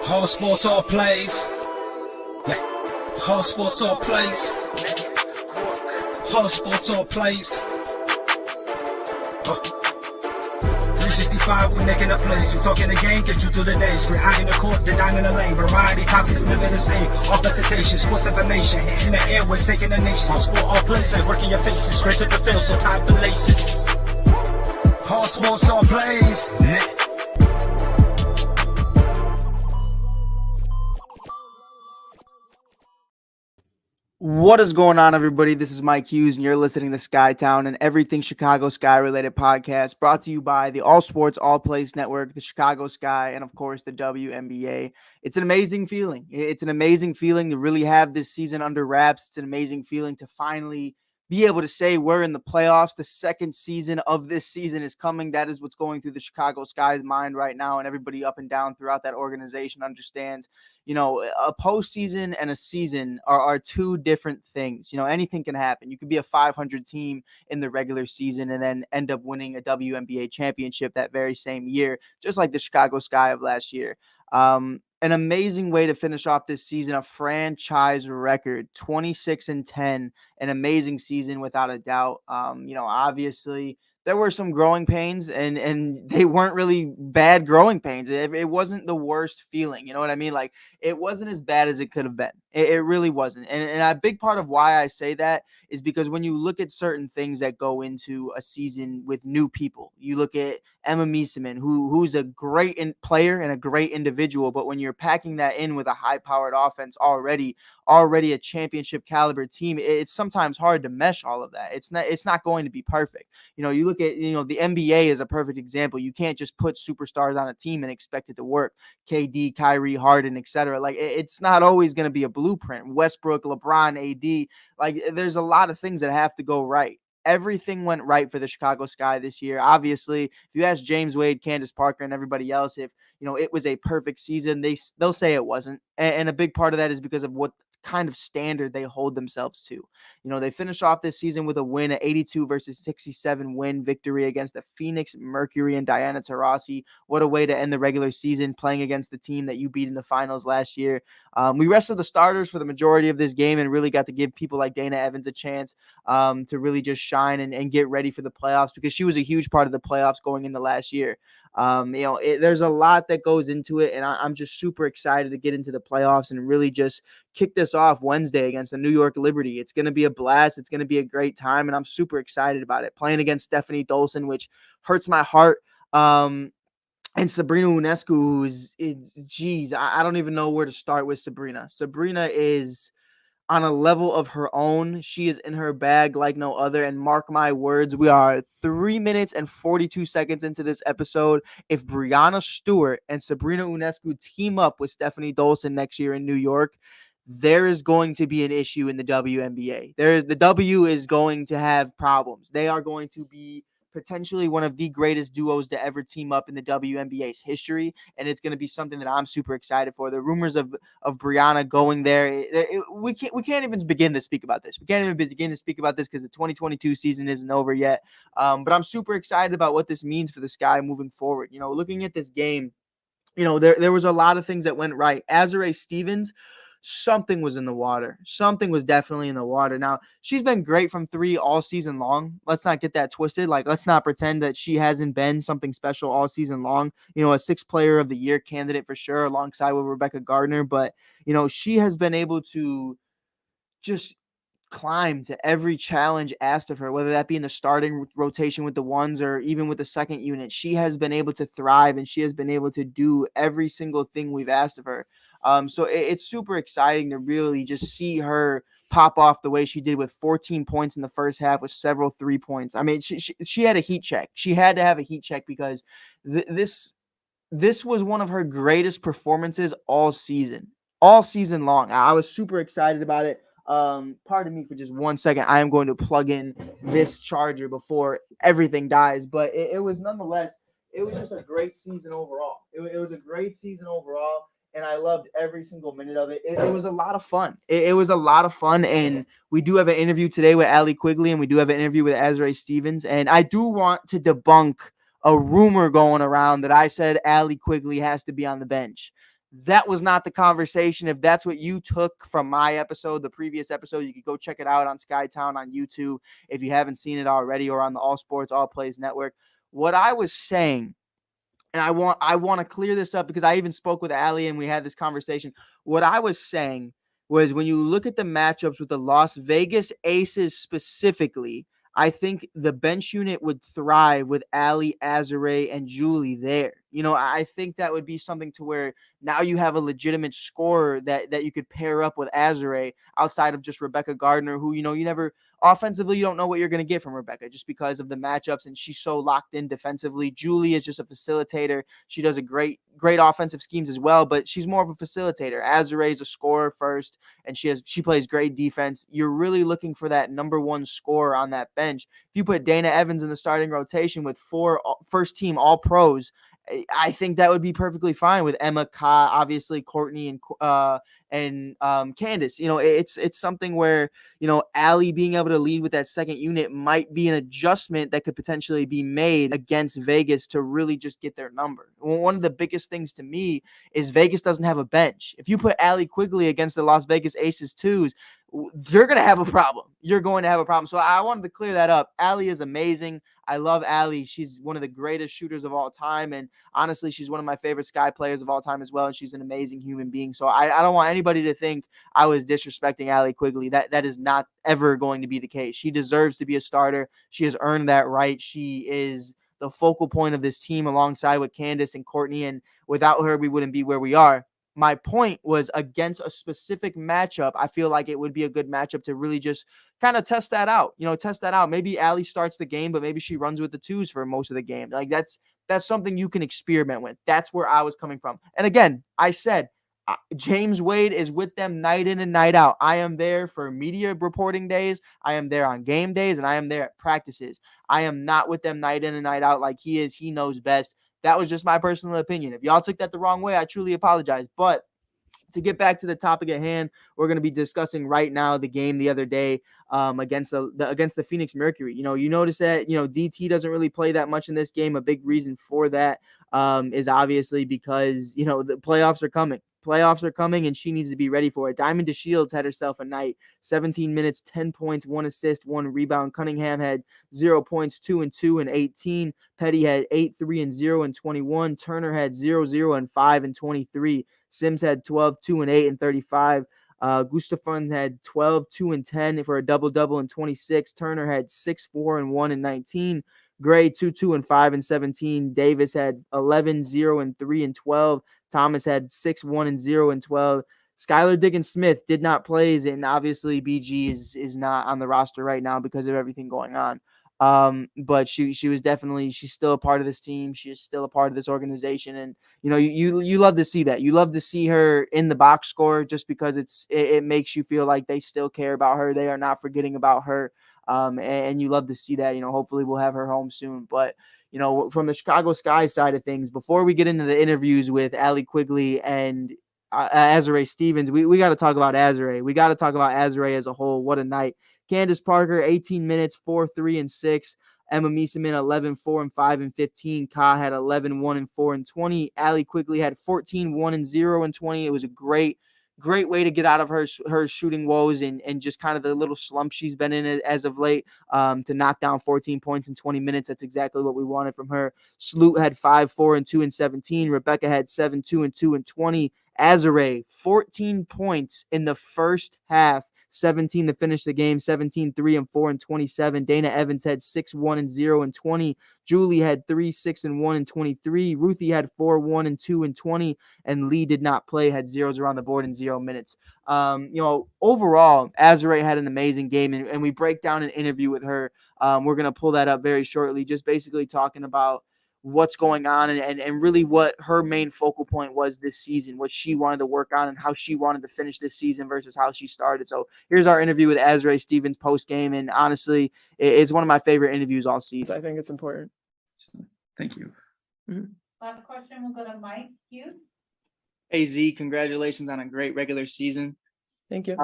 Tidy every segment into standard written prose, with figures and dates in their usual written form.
Whole sports all plays. Whole sports all plays. Whole sports all plays. 365, we making up plays. You talking the game, get you through the days. We're high in the court, the dime in the lane. Variety topics, living the same. All presentation, sports information. Hitting the airways, taking the nation. All sport, all plays, like working your faces. Grace at the field, so tie the laces. Whole sports all plays. What is going on, everybody? This is Mike Hughes, and you're listening to Skytown, and everything Chicago Sky-related podcast brought to you by the All Sports, All Plays Network, the Chicago Sky, and, of course, the WNBA. It's an amazing feeling. It's an amazing feeling to really have this season under wraps. It's an amazing feeling to finally be able to say we're in the playoffs. The second season of this season is coming. That is what's going through the Chicago Sky's mind right now, and everybody up and down throughout that organization understands. You know, a postseason and a season are two different things. You know, anything can happen. You could be a 500 team in the regular season and then end up winning a WNBA championship that very same year, just like the Chicago Sky of last year. An amazing way to finish off this season, a franchise record, 26-10, an amazing season without a doubt. Obviously there were some growing pains, and they weren't really bad growing pains. It wasn't the worst feeling. You know what I mean? Like, it wasn't as bad as it could have been. It really wasn't. And a big part of why I say that is because when you look at certain things that go into a season with new people, you look at Emma Miesemann, who's a great player and a great individual, but when you're packing that in with a high-powered offense already a championship caliber team, it's sometimes hard to mesh all of that. It's not going to be perfect. You know, you look at, the NBA is a perfect example. You can't just put superstars on a team and expect it to work. KD, Kyrie, Harden, etc. Like, it's not always going to be a blueprint. Westbrook, LeBron, AD, like, there's a lot of things that have to go right. Everything went right for the Chicago Sky this year. Obviously, if you ask James Wade, Candace Parker, and everybody else if, it was a perfect season, they'll say it wasn't. And a big part of that is because of what kind of standard they hold themselves to. They finished off this season with a win, at 82 versus 67 win victory against the Phoenix Mercury and Diana Taurasi. What a way to end the regular season, playing against the team that you beat in the finals last year. We rested the starters for the majority of this game and really got to give people like Dana Evans a chance to really just shine and get ready for the playoffs, because she was a huge part of the playoffs going into last year. There's a lot that goes into it, and I'm just super excited to get into the playoffs and really just kick this off Wednesday against the New York Liberty. It's going to be a blast. It's going to be a great time, and I'm super excited about it. Playing against Stephanie Dolson, which hurts my heart. And Sabrina Ionescu, I don't even know where to start with Sabrina. Sabrina is on a level of her own. She is in her bag like no other. And mark my words, we are 3 minutes and 42 seconds into this episode. If Breanna Stewart and Sabrina Ionescu team up with Stephanie Dolson next year in New York, there is going to be an issue in the WNBA. The W is going to have problems. They are going to be potentially one of the greatest duos to ever team up in the WNBA's history, and it's going to be something that I'm super excited for. The rumors of Breanna going there, we can't even begin to speak about this. We can't even begin to speak about this because the 2022 season isn't over yet. But I'm super excited about what this means for the Sky moving forward. Looking at this game, there was a lot of things that went right. Azura Stevens, something was in the water. Something was definitely in the water. Now, she's been great from three all season long. Let's not get that twisted. Like, let's not pretend that she hasn't been something special all season long. A sixth player of the year candidate for sure, alongside with Rebecca Gardner. But, she has been able to just climb to every challenge asked of her, whether that be in the starting rotation with the ones or even with the second unit. She has been able to thrive, and she has been able to do every single thing we've asked of her. So it's super exciting to really just see her pop off the way she did, with 14 points in the first half with several 3 points. I mean, she had a heat check. She had to have a heat check because this was one of her greatest performances all season long. I was super excited about it. Pardon me for just 1 second. I am going to plug in this charger before everything dies, but it was nonetheless, it was just a great season overall. It was a great season overall, and I loved every single minute of it. It was a lot of fun. It was a lot of fun, and we do have an interview today with Allie Quigley, and we do have an interview with Azura Stevens, and I do want to debunk a rumor going around that I said Allie Quigley has to be on the bench. That was not the conversation. If that's what you took from my episode, the previous episode, you could go check it out on Skytown on YouTube if you haven't seen it already, or on the All Sports All Plays Network. What I was saying, and I want to clear this up because I even spoke with Allie and we had this conversation. What I was saying was, when you look at the matchups with the Las Vegas Aces specifically, I think the bench unit would thrive with Allie, Azura, and Julie there. I think that would be something to where now you have a legitimate scorer that you could pair up with Azura, outside of just Rebecca Gardner, who, you never offensively, you don't know what you're going to get from Rebecca just because of the matchups, and she's so locked in defensively. Julie is just a facilitator. She does a great offensive schemes as well, but she's more of a facilitator. Azura is a scorer first, and she plays great defense. You're really looking for that number one scorer on that bench. If you put Dana Evans in the starting rotation with 4 first team all pros, I think that would be perfectly fine with Emma, Ka, obviously Courtney, and Candace. It's something where, Allie being able to lead with that second unit might be an adjustment that could potentially be made against Vegas to really just get their number. One of the biggest things to me is Vegas doesn't have a bench. If you put Allie Quigley against the Las Vegas Aces twos, you're going to have a problem. You're going to have a problem. So I wanted to clear that up. Allie is amazing. I love Allie. She's one of the greatest shooters of all time. And honestly, she's one of my favorite Sky players of all time as well. And she's an amazing human being. So I don't want anybody to think I was disrespecting Allie Quigley. That is not ever going to be the case. She deserves to be a starter. She has earned that right. She is the focal point of this team alongside with Candace and Courtney. And without her, we wouldn't be where we are. My point was, against a specific matchup, I feel like it would be a good matchup to really just kind of test that out. Maybe Allie starts the game, but maybe she runs with the twos for most of the game. Like that's something you can experiment with. That's where I was coming from. And again, I said, James Wade is with them night in and night out. I am there for media reporting days. I am there on game days, and I am there at practices. I am not with them night in and night out like he is. He knows best. That was just my personal opinion. If y'all took that the wrong way, I truly apologize. But to get back to the topic at hand, we're going to be discussing right now the game the other day against the Phoenix Mercury. You notice that DT doesn't really play that much in this game. A big reason for that is obviously because the playoffs are coming. Playoffs are coming, and she needs to be ready for it. Diamond DeShields had herself a night. 17 minutes, 10 points, 1 assist, 1 rebound. Cunningham had 0 points, 2 and 2 and 18. Petty had 8, 3 and 0 and 21. Turner had 0, 0 and 5 and 23. Sims had 12, 2 and 8 and 35. Gustafsson had 12, 2 and 10 for a double-double and 26. Turner had 6, 4 and 1 and 19. Gray 2, 2 and 5 and 17. Davis had 11, 0 and 3 and 12. Thomas had 6, 1 and 0 and 12. Skylar Diggins-Smith did not play, and obviously BG is not on the roster right now because of everything going on. But she was definitely, she's still a part of this team. She is still a part of this organization. And, you love to see that. You love to see her in the box score just because it makes you feel like they still care about her. They are not forgetting about her. And you love to see that. Hopefully we'll have her home soon. But, from the Chicago Sky side of things, before we get into the interviews with Allie Quigley and Azura Stevens, we got to talk about Azura. We got to talk about Azura as a whole. What a night. Candace Parker, 18 minutes, 4, 3 and 6. Emma Mieseman, 11, 4 and 5 and 15. Ka had 11, 1 and 4 and 20. Allie Quigley had 14, 1 and 0 and 20. It was a great way to get out of her shooting woes and just kind of the little slump she's been in as of late, to knock down 14 points in 20 minutes. That's exactly what we wanted from her. Sloot had 5, 4 and 2 and 17. Rebecca had 7, 2 and 2 and 20. Azura, 14 points in the first half. 17 to finish the game, 17, 3 and 4 and 27. Dana Evans had 6, 1 and 0 and 20. Julie had 3, 6 and 1 and 23. Ruthie had 4, 1 and 2 and 20. And Lee did not play, had zeros around the board in 0 minutes. Overall, Azura had an amazing game, and we break down an interview with her. We're going to pull that up very shortly, just basically talking about what's going on and really what her main focal point was this season, what she wanted to work on and how she wanted to finish this season versus how she started. So here's our interview with Azura Stevens post game. And honestly, it's one of my favorite interviews all season. I think it's important. Thank you. Mm-hmm. Last question will go to Mike Hughes. Hey Z, congratulations on a great regular season. Thank you.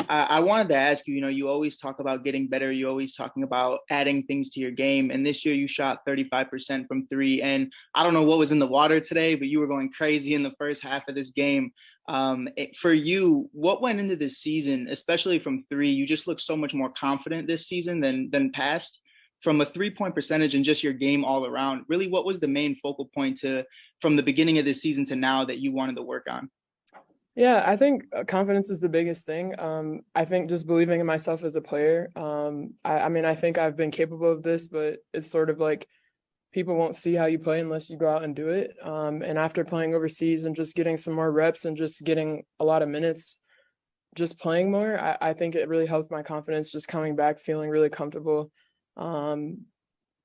I wanted to ask you, you always talk about getting better. You're always talking about adding things to your game. And this year you shot 35% from three. And I don't know what was in the water today, but you were going crazy in the first half of this game. For you, what went into this season, especially from three? You just look so much more confident this season than past. From a 3-point percentage and just your game all around, really, what was the main focal point from the beginning of this season to now that you wanted to work on? Yeah, I think confidence is the biggest thing. I think just believing in myself as a player. I mean, I think I've been capable of this, but it's sort of like people won't see how you play unless you go out and do it. And after playing overseas and just getting some more reps and just getting a lot of minutes, just playing more, I think it really helped my confidence just coming back, feeling really comfortable. And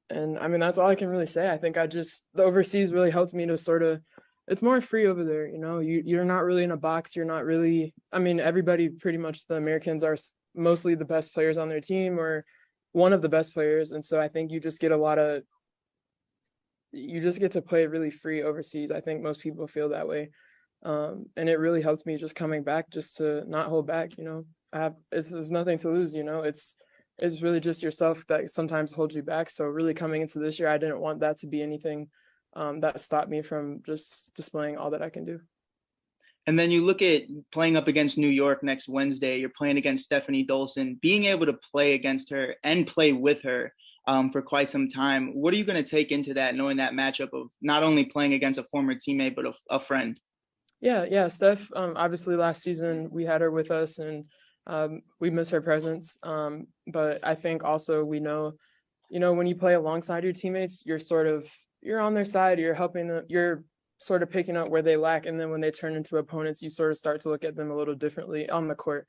I mean, that's all I can really say. I think the overseas really helped me to sort of, it's more free over there. You're not really in a box. You're not really, I mean, everybody, pretty much the Americans are mostly the best players on their team or one of the best players. And so I think you just get to play really free overseas. I think most people feel that way. And it really helped me just coming back, just to not hold back, it's nothing to lose, it's really just yourself that sometimes holds you back. So really coming into this year, I didn't want that to be anything that stopped me from just displaying all that I can do. And then you look at playing up against New York next Wednesday. You're playing against Stephanie Dolson. Being able to play against her and play with her for quite some time, what are you going to take into that, knowing that matchup of not only playing against a former teammate, but a friend? Yeah. Steph, obviously last season we had her with us and we miss her presence. But I think also we know, when you play alongside your teammates, you're on their side, you're helping them, you're sort of picking up where they lack. And then when they turn into opponents, you sort of start to look at them a little differently on the court.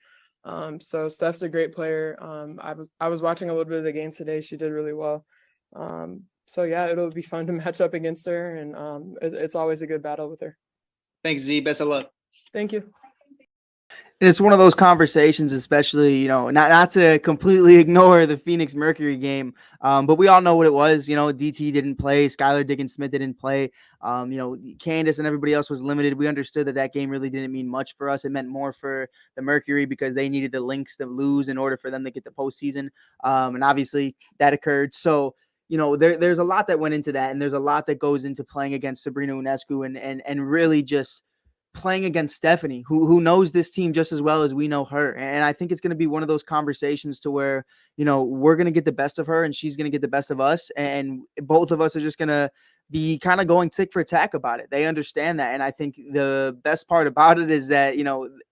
So Steph's a great player. I was watching a little bit of the game today. She did really well. So yeah, it'll be fun to match up against her. And it's always a good battle with her. Thanks, Z. Best of luck. Thank you. And it's one of those conversations, especially, not to completely ignore the Phoenix Mercury game, but we all know what it was. DT didn't play, Skylar Diggins-Smith didn't play. Candace and everybody else was limited. We understood that game really didn't mean much for us. It meant more for the Mercury because they needed the Lynx to lose in order for them to get the postseason. And obviously that occurred. So, there's a lot that went into that, and there's a lot that goes into playing against Sabrina Ionescu and really just playing against Stephanie, who knows this team just as well as we know her. And I think it's going to be one of those conversations to where, we're going to get the best of her and she's going to get the best of us. And both of us are just going to be kind of going tick for tack about it. They understand that. And I think the best part about it is that,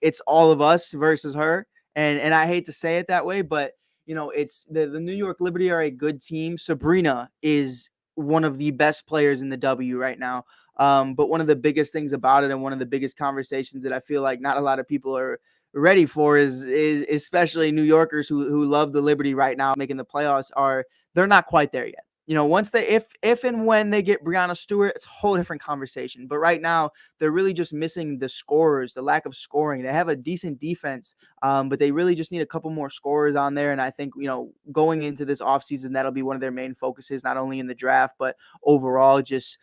it's all of us versus her. And I hate to say it that way, but it's the New York Liberty are a good team. Sabrina is one of the best players in the W right now. But one of the biggest things about it, and one of the biggest conversations that I feel like not a lot of people are ready for, is especially New Yorkers who love the Liberty right now making the playoffs, they're not quite there yet. Once if and when they get Breanna Stewart, it's a whole different conversation. But right now, they're really just missing the scorers, the lack of scoring. They have a decent defense, but they really just need a couple more scorers on there. And I think, going into this offseason, that'll be one of their main focuses, not only in the draft, but overall just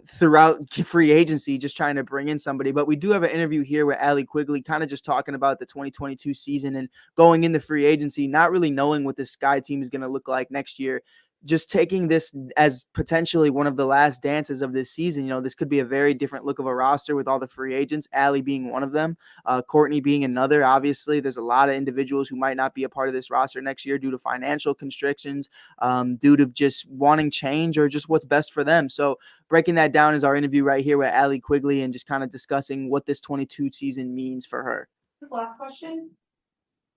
throughout free agency, just trying to bring in somebody. But we do have an interview here with Allie Quigley, kind of just talking about the 2022 season and going into free agency, not really knowing what this Sky team is going to look like next year. Just taking this as potentially one of the last dances of this season. This could be a very different look of a roster with all the free agents, Allie being one of them, Courtney being another. Obviously, there's a lot of individuals who might not be a part of this roster next year due to financial constrictions, due to just wanting change or just what's best for them. So breaking that down is our interview right here with Allie Quigley and just kind of discussing what this 22 season means for her. Last question.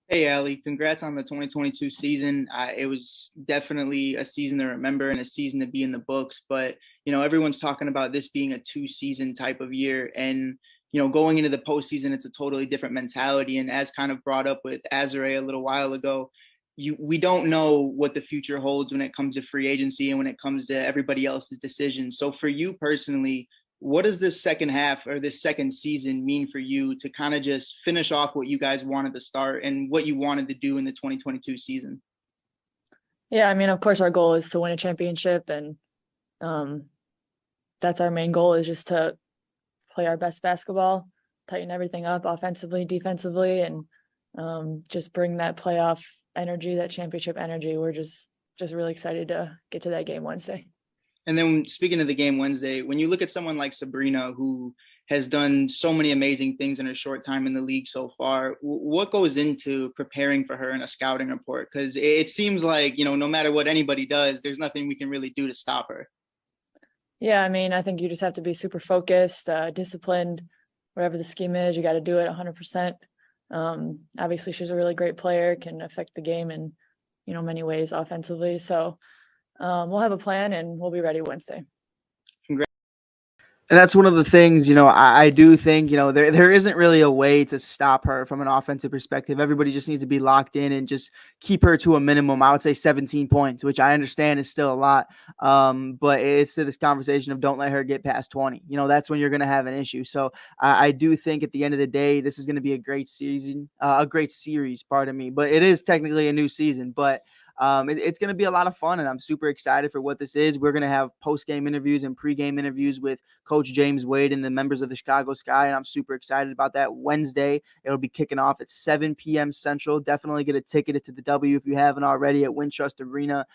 Hey, Allie, congrats on the 2022 season. It was definitely a season to remember and a season to be in the books. But, everyone's talking about this being a 2-season type of year. And, going into the postseason, it's a totally different mentality. And as kind of brought up with Azura a little while ago, we don't know what the future holds when it comes to free agency and when it comes to everybody else's decisions. So for you personally, what does this second half or this second season mean for you to kind of just finish off what you guys wanted to start and what you wanted to do in the 2022 season? Yeah, I mean, of course, our goal is to win a championship, and that's our main goal, is just to play our best basketball, tighten everything up offensively, defensively, and just bring that playoff energy, that championship energy. We're just really excited to get to that game Wednesday. And then speaking of the game Wednesday, when you look at someone like Sabrina, who has done so many amazing things in her short time in the league so far, what goes into preparing for her in a scouting report? Because it seems like, no matter what anybody does, there's nothing we can really do to stop her. Yeah, I mean, I think you just have to be super focused, disciplined, whatever the scheme is, you got to do it 100%. Obviously, she's a really great player, can affect the game in, many ways offensively. So we'll have a plan and we'll be ready Wednesday. And that's one of the things, I do think, there isn't really a way to stop her from an offensive perspective. Everybody just needs to be locked in and just keep her to a minimum. I would say 17 points, which I understand is still a lot. But it's to this conversation of don't let her get past 20. That's when you're going to have an issue. So I do think at the end of the day, this is going to be a great season, a great series, pardon me. But it is technically a new season, but it's going to be a lot of fun, and I'm super excited for what this is. We're going to have post-game interviews and pre-game interviews with Coach James Wade and the members of the Chicago Sky, and I'm super excited about that. Wednesday, it'll be kicking off at 7 p.m. Central. Definitely get a ticket to the W if you haven't already at Wintrust Arena.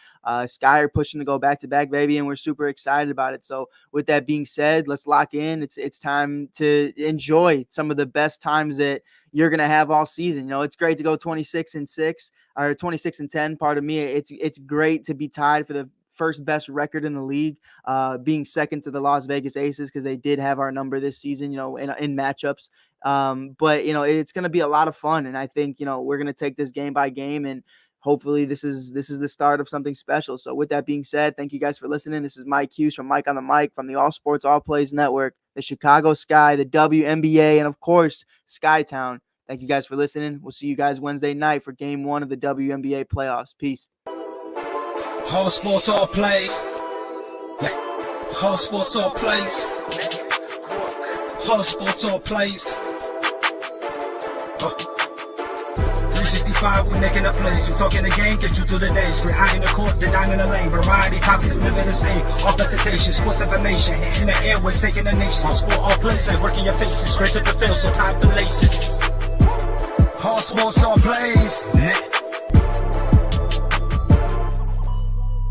Sky are pushing to go back-to-back, baby, and we're super excited about it. So with that being said, let's lock in. It's time to enjoy some of the best times that you're going to have all season. It's great to go 26-6 or 26-10, pardon me. It's great to be tied for the first best record in the league, being second to the Las Vegas Aces, because they did have our number this season, in matchups. But it's going to be a lot of fun. And I think, we're going to take this game by game, and hopefully this is the start of something special. So with that being said, thank you guys for listening. This is Mike Hughes from Mike on the Mic from the All Sports All Plays Network, the Chicago Sky, the WNBA, and of course, Skytown. Thank you guys for listening. We'll see you guys Wednesday night for game 1 of the WNBA playoffs. Peace. All sports, all plays. All sports, all plays. All sports, all plays. 365, we making a plays. You talking the game, get you through the days. We're high in the court, the dime in the lane. Variety, topics, living the same. All presentation, sports information. In the airways, taking the nation. All sport, all plays, like working your faces. Grace at the field, so tie the laces. All sports, all plays.